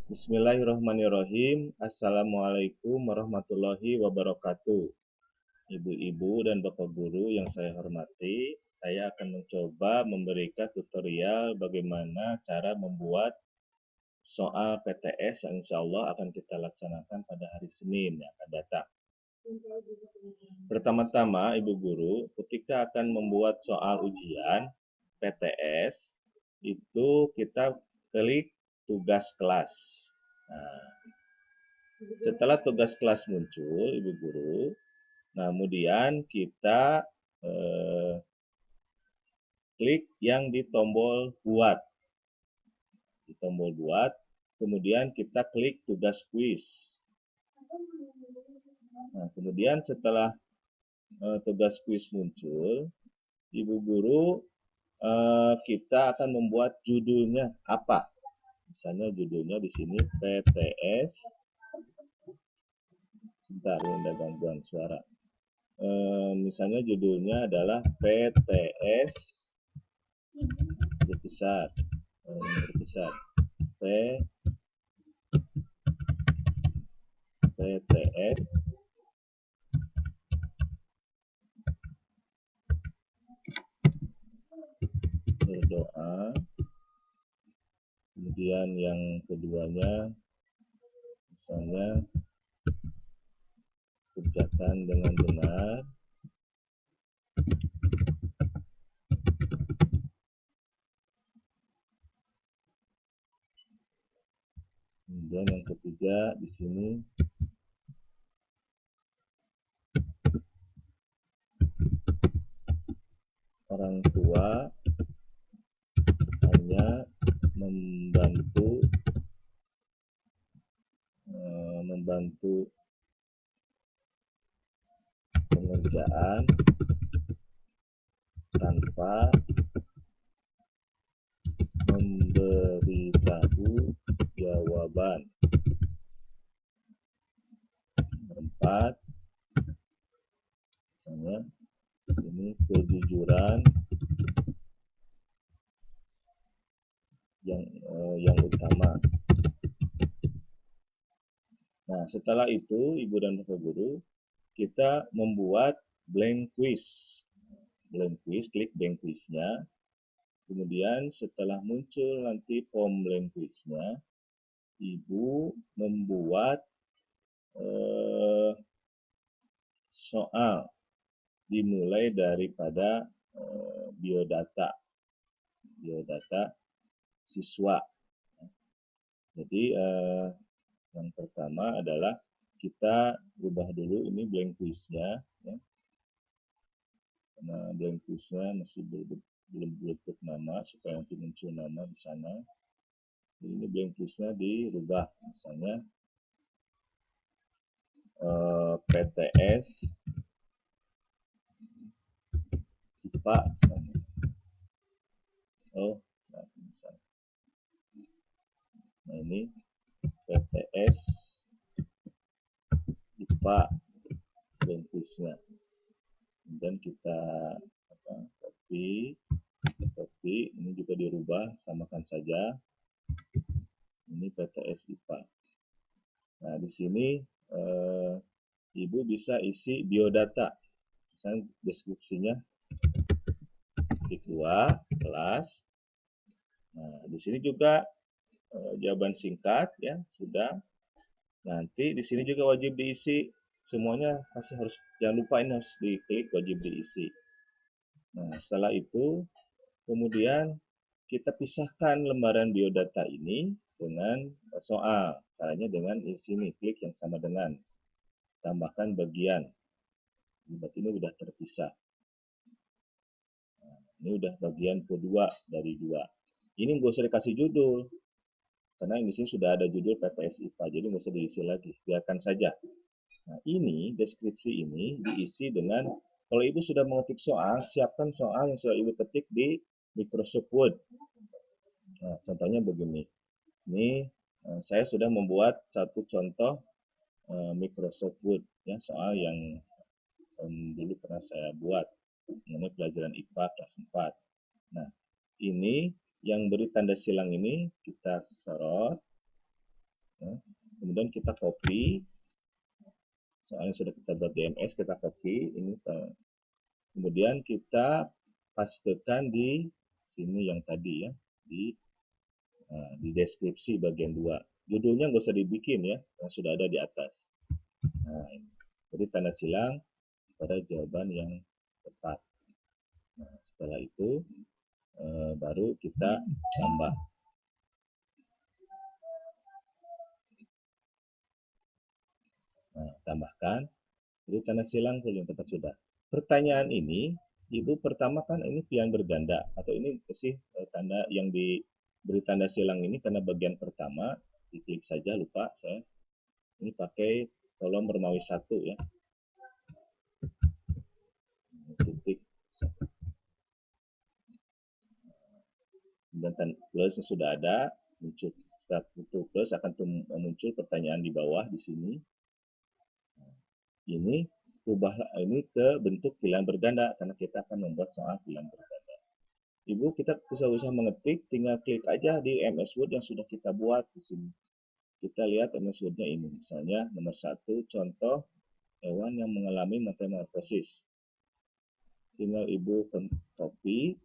Bismillahirrahmanirrahim. Assalamualaikum warahmatullahi wabarakatuh. Ibu-ibu dan bapak guru yang saya hormati, saya akan mencoba memberikan tutorial bagaimana cara membuat soal PTS yang insya Allah akan kita laksanakan pada hari Senin yang akan datang. Pertama-tama, ibu guru, ketika akan membuat soal ujian PTS, itu kita klik tugas kelas. Nah, setelah tugas kelas muncul, ibu guru, nah kemudian kita klik yang di tombol buat. Di tombol buat, kemudian kita klik tugas kuis. Nah, kemudian setelah tugas kuis muncul, ibu guru kita akan membuat judulnya apa. Misalnya judulnya di sini PTS. Sebentar, ada gangguan suara. Misalnya judulnya adalah PTS besar, besar PTS berdoa. Kemudian yang keduanya misalnya kerjakan dengan benar. Kemudian yang ketiga di sini orang tua hanya membantu pengerjaan tanpa memberitahu jawaban. Empat, misalnya di sini kejujuran yang utama. Nah, setelah itu ibu dan bapak guru kita membuat blank quiz. Blank quiz, klik blank quiznya. Kemudian setelah muncul nanti form blank quiznya, ibu membuat soal dimulai daripada biodata siswa. Jadi yang pertama adalah kita ubah dulu ini blank quiznya, ya. Karena blank quiznya masih belum bentuk nama supaya nanti muncul nama di sana. Jadi ini blank quiznya dirubah, misalnya PTS IPA misalnya. Misalnya. Nah ini PTS IPA blank quiznya. Kemudian kita copy, ini juga dirubah, samakan saja. Ini PTS IPA. Nah di sini ibu bisa isi biodata, misalnya deskripsinya titik 2 kelas. Nah di sini juga jawaban singkat ya sudah. Nanti di sini juga wajib diisi semuanya, harus jangan lupa ini harus diklik wajib diisi. Nah setelah itu kemudian kita pisahkan lembaran biodata ini dengan soal. Caranya dengan di sini klik yang sama dengan tambahkan bagian. Berarti ini sudah terpisah. Nah, ini udah bagian kedua dari 2. Ini nggak usah dikasih judul. Karena di sini sudah ada judul PTS IPA, jadi nggak usah diisi lagi. Biarkan saja. Nah, ini deskripsi ini diisi dengan, kalau ibu sudah mengetik soal, siapkan soal yang sudah ibu ketik di Microsoft Word. Nah, contohnya begini. Ini saya sudah membuat satu contoh Microsoft Word, ya, soal yang dulu pernah saya buat mengenai pelajaran IPA kelas 4. Nah, ini yang beri tanda silang ini kita sorot. kemudian kita copy soalnya sudah kita buat di MS, kita copy ini, kemudian kita pastekan di sini yang tadi ya, di deskripsi bagian 2. Judulnya nggak usah dibikin ya, yang sudah ada di atas. Nah, ini. Jadi tanda silang pada jawaban yang tepat. Nah, setelah itu baru kita tambah. Nah, tambahkan. Jadi tanda silang yang tepat sudah. Pertanyaan ini, Ibu pertama kan ini pilihan berganda atau ini sih tanda yang diberi tanda silang ini karena bagian pertama diklik saja, lupa saya. Ini pakai kolom bermawi 1 ya. Titik dan plus sudah ada muncul. Setelah itu plus akan muncul pertanyaan di bawah di sini. Ini ubah ini ke bentuk pilihan berganda karena kita akan membuat soal pilihan berganda. Ibu, kita bisa mengetik, tinggal klik aja di MS Word yang sudah kita buat di sini. Kita lihat MS Word-nya ini, misalnya nomor 1, contoh hewan yang mengalami metamorfosis. Tinggal Ibu copy,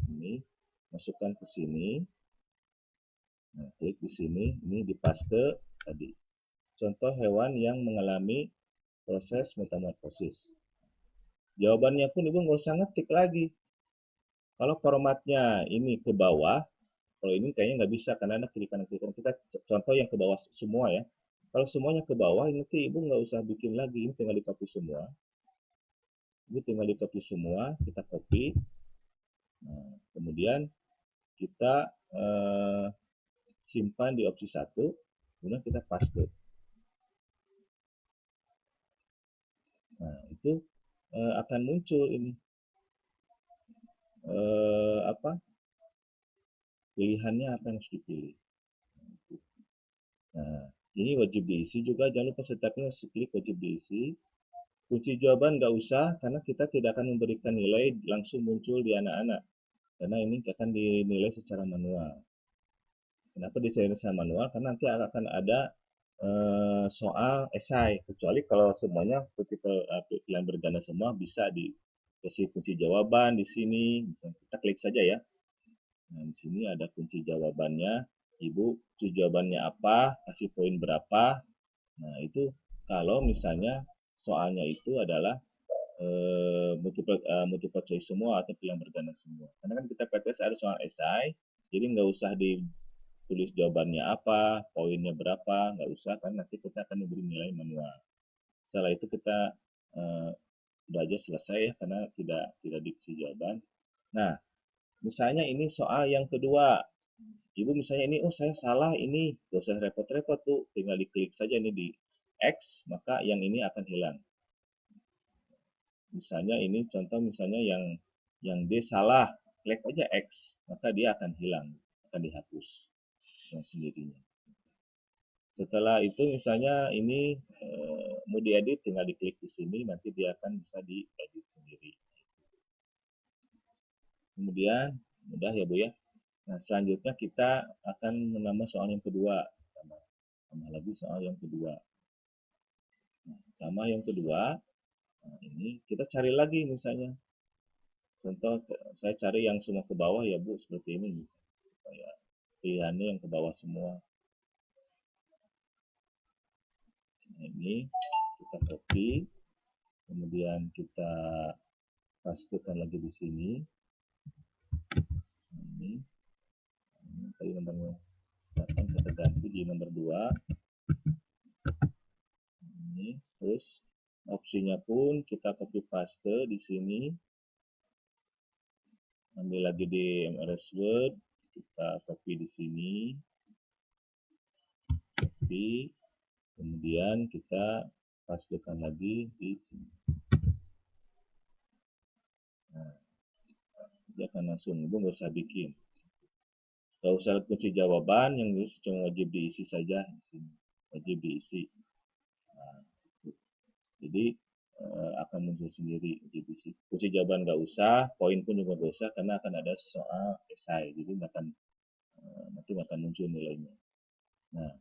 ini, masukkan ke sini. Nah, klik di sini, ini dipaste tadi. Contoh hewan yang mengalami proses metamorfosis. Jawabannya pun Ibu nggak usah ngetik lagi. Kalau formatnya ini ke bawah, kalau ini kayaknya nggak bisa karena ada kiri kanan. Kita contoh yang ke bawah semua ya. Kalau semuanya ke bawah, ini Ibu nggak usah bikin lagi, ini tinggal di copy semua. Ibu tinggal di copy semua, kita copy. Nah, kemudian kita simpan di opsi 1, kemudian kita paste. Nah, itu akan muncul ini pilihannya apa yang harus dipilih. Nah, ini wajib diisi juga, jangan lupa setapnya harus klik wajib diisi. Kunci jawaban nggak usah karena kita tidak akan memberikan nilai langsung muncul di anak-anak karena ini akan dinilai secara manual. Kenapa dinilai secara manual? Karena nanti akan ada soal esai, kecuali kalau semuanya pilihan berganda semua bisa dikasih kunci jawaban di sini. Misalnya kita klik saja ya. Nah, di sini ada kunci jawabannya. Ibu, kunci jawabannya apa? Kasih poin berapa? Nah, itu kalau misalnya soalnya itu adalah multiple choice semua atau pilihan berganda semua. Karena kan kita PTS ada soal esai, jadi nggak usah ditulis jawabannya apa, poinnya berapa, nggak usah, karena nanti kita akan diberi nilai manual. Setelah itu kita udah aja selesai ya, karena tidak diksi jawaban. Nah, misalnya ini soal yang kedua. Ibu misalnya ini, oh saya salah ini, nggak usah repot-repot tuh, tinggal diklik saja ini di X, maka yang ini akan hilang. Misalnya ini contoh misalnya yang D salah, klik aja X, maka dia akan hilang, akan dihapus yang sendirinya. Setelah itu misalnya ini mau diedit, tinggal diklik di sini, nanti dia akan bisa diedit sendiri. Kemudian mudah ya Bu ya. Nah, selanjutnya kita akan menambah soal yang kedua. Tambah lagi soal yang kedua. Nah, tambah yang kedua, nah ini kita cari lagi misalnya. Contoh, saya cari yang semua ke bawah ya Bu, seperti ini. Supaya pilihannya yang ke bawah semua. Nah, ini kita copy. Kemudian kita pastekan lagi di sini. Nah, ini tadi nomor 8 kita ganti di nomor 2. Ini terus opsinya pun kita copy paste di sini. Ambil lagi di MS Word, kita copy di sini. Copy. Kemudian kita pastekan lagi di sini. Nah, dia akan langsung, Ibu nggak usah bikin. Nggak usah kunci jawaban, yang ini cuma wajib diisi saja di sini. Wajib diisi. Nah, jadi akan muncul sendiri wajib diisi. Kunci jawaban nggak usah, poin pun juga nggak usah karena akan ada soal esai. Jadi nanti nggak akan muncul nilainya. Nah,